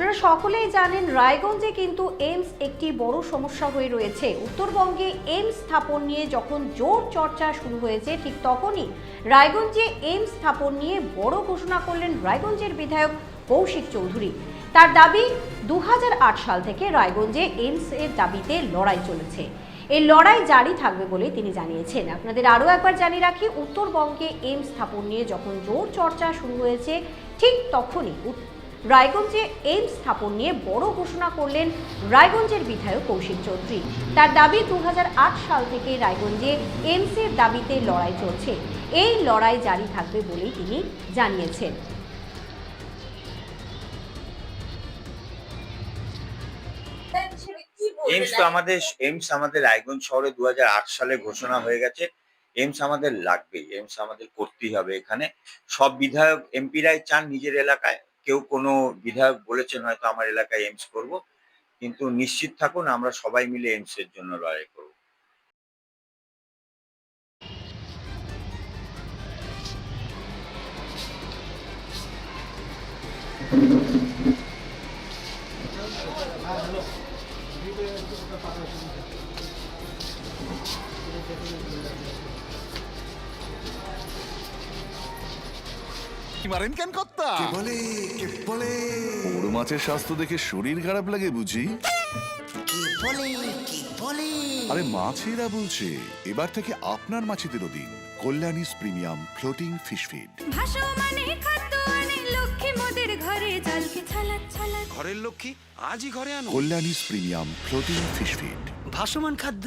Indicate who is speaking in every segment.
Speaker 1: আপনারা সকলেই জানেন রায়গঞ্জে কিন্তু এইমস একটি বড় সমস্যা হয়ে রয়েছে। উত্তরবঙ্গে এইমস স্থাপন নিয়ে যখন জোর চর্চা শুরু হয়েছে, ঠিক তখনই রায়গঞ্জে এইমস স্থাপন নিয়ে বড় ঘোষণা করলেন রায়গঞ্জের বিধায়ক কৌশিক চৌধুরী। তার দাবি 2008 সাল থেকে রায়গঞ্জে এইমস এর দাবিতে লড়াই চলেছে। এই লড়াই জারি থাকবে বলে তিনি জানিয়েছেন। আপনাদের আরও একবার জানিয়ে রাখি, উত্তরবঙ্গে এইমস স্থাপন নিয়ে যখন জোর চর্চা শুরু হয়েছে, ঠিক তখনই রায়গঞ্জে এইমস স্থাপন নিয়ে বড় ঘোষণা করলেন রায়গঞ্জের বিধায়ক কৌশিক চৌধুরী। তার দাবি 2008 সাল থেকে রায়গঞ্জে এইমসের দাবিতে লড়াই চলছে। এই লড়াই জারি থাকবে বলেই তিনি জানিয়েছেন।
Speaker 2: এইমস আমাদের রায়গঞ্জ শহরে 2008 সালে ঘোষণা হয়ে গেছে। এইমস আমাদের লাগবেই, এইমস আমাদের করতেই হবে। এখানে সব বিধায়ক এমপিরাই চান নিজের এলাকায়। কেউ কোনো বিধায়ক বলেছেন হয়তো আমার এলাকায় এইমস করব, কিন্তু নিশ্চিত থাকুন আমরা সবাই মিলে এইমস এর জন্য লড়াই করব।
Speaker 3: মারেন কেন কর্তা?
Speaker 4: কে বলে
Speaker 3: বড় মাছের স্বাস্থ্য দেখে শরীর খারাপ লাগে বুঝি?
Speaker 4: কে বলে
Speaker 3: আরে মাছেরা বলছে, এবার থেকে আপনার মাছেদেরও দিন কল্যাণীস প্রিমিয়াম ফ্লোটিং ফিশ ফিড।
Speaker 5: ঘরের লক্ষ্মী আজই ঘরে আনো।
Speaker 3: কল্যাণীস প্রিমিয়াম ফ্লোটিং ফিশ ফিড।
Speaker 5: ভাসমান খাদ্য।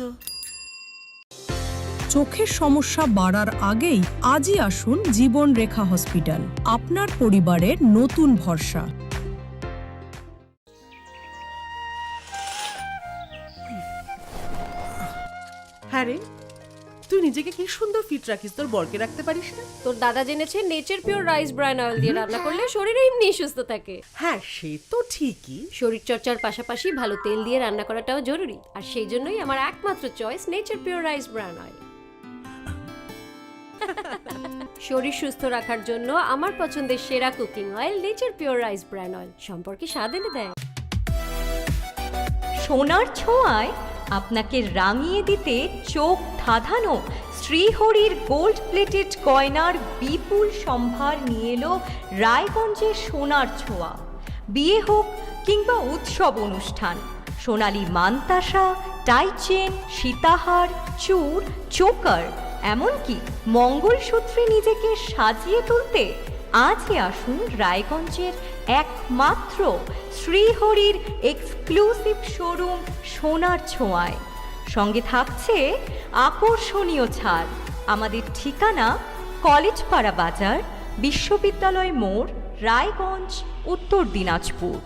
Speaker 6: চোখের সমস্যা বাড়ার আগেই আজই আসুন জীবন রেখা হসপিটাল, আপনার পরিবারের নতুন ভরসা।
Speaker 7: হ্যাঁ রে, তুই নিজেকে কি সুন্দর ফিট রাখিস, তোর বরকে রাখতে পারিস না?
Speaker 8: তোর দাদা জেনেছে nature pure rice bran oil দিয়ে রান্না করলে শরীর এমনি সুস্থ থাকে।
Speaker 7: হ্যাঁ সে তো ঠিকই,
Speaker 8: শরীর চর্চার পাশাপাশি ভালো তেল দিয়ে রান্না করাটাও জরুরি। আর সেই জন্যই আমার একমাত্র choice nature pure rice bran oil. শরীর সুস্থ রাখার জন্য আমার পছন্দের সেরা cooking oil nature pure rice bran oil সম্পর্কে স্বাদ এনে দেয়।
Speaker 1: সোনার ছোঁয়ায় আপনাকে রাঙিয়ে দিতে চোখ ধাঁধানো শ্রীহরির গোল্ড প্লেটেড গয়নার বিপুল সম্ভার নিয়ে এলো রায়গঞ্জের সোনার ছোঁয়া। বিয়ে হোক কিংবা উৎসব অনুষ্ঠান, সোনালী মানতাসা, টাইচেন, সীতাহার, চূড়, চোকার, এমনকি মঙ্গলসূত্রে নিজেকে সাজিয়ে তুলতে আজই আসুন রায়গঞ্জের একমাত্র শ্রীহরির এক্সক্লুসিভ শোরুম সোনার ছোঁয়ায়। সঙ্গে থাকছে আকর্ষণীয় ছাড়। আমাদের ঠিকানা কলেজপাড়া বাজার, বিশ্ববিদ্যালয় মোড়, রায়গঞ্জ, উত্তর দিনাজপুর।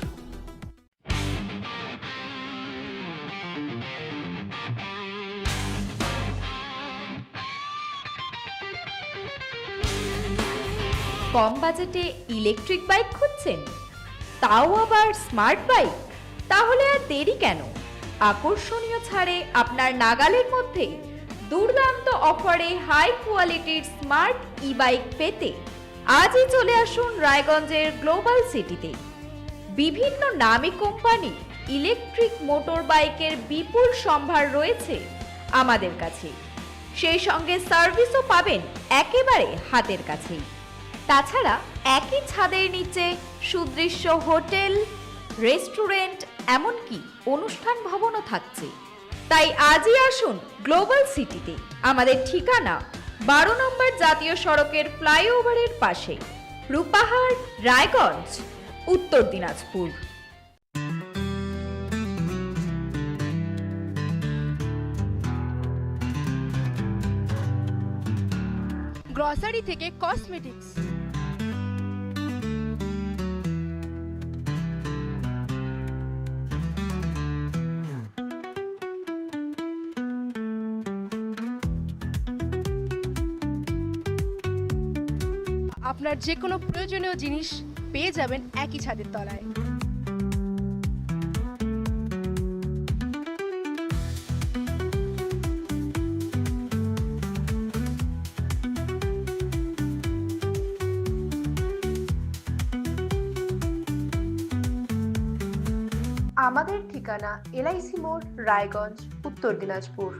Speaker 1: কম বাজেটে ইলেকট্রিক বাইক খুঁজছেন, তাও আবার স্মার্ট বাইক? তাহলে আর দেরি কেন? আকর্ষণীয় ছাড়ে আপনার নাগালের মধ্যে দুর্দান্ত অফারে হাই কোয়ালিটির স্মার্ট ই বাইক পেতে আজই চলে আসুন রায়গঞ্জের গ্লোবাল সিটিতে। বিভিন্ন নামী কোম্পানি ইলেকট্রিক মোটর বাইকের বিপুল সম্ভার রয়েছে আমাদের কাছে। সেই সঙ্গে সার্ভিসও পাবেন একেবারে হাতের কাছেই। তাছাড়া একই ছাদের নিচে সুদৃশ্য হোটেল, রেস্টুরেন্ট, এমনকি অনুষ্ঠান ভবনও থাকছে। তাই আজই আসুন গ্লোবাল সিটিতে। আমাদের ঠিকানা 12 নম্বর জাতীয় সড়কের ফ্লাইওভারের পাশে, রূপাহার, রায়গঞ্জ, উত্তর দিনাজপুর।
Speaker 9: গ্রসারি থেকে কসমেটিক্স, আপনার যে কোনো প্রয়োজনীয় জিনিস পেয়ে যাবেন একই ছাদের তলায়। আমাদের ঠিকানা LIC মোড়, রায়গঞ্জ, উত্তর দিনাজপুর।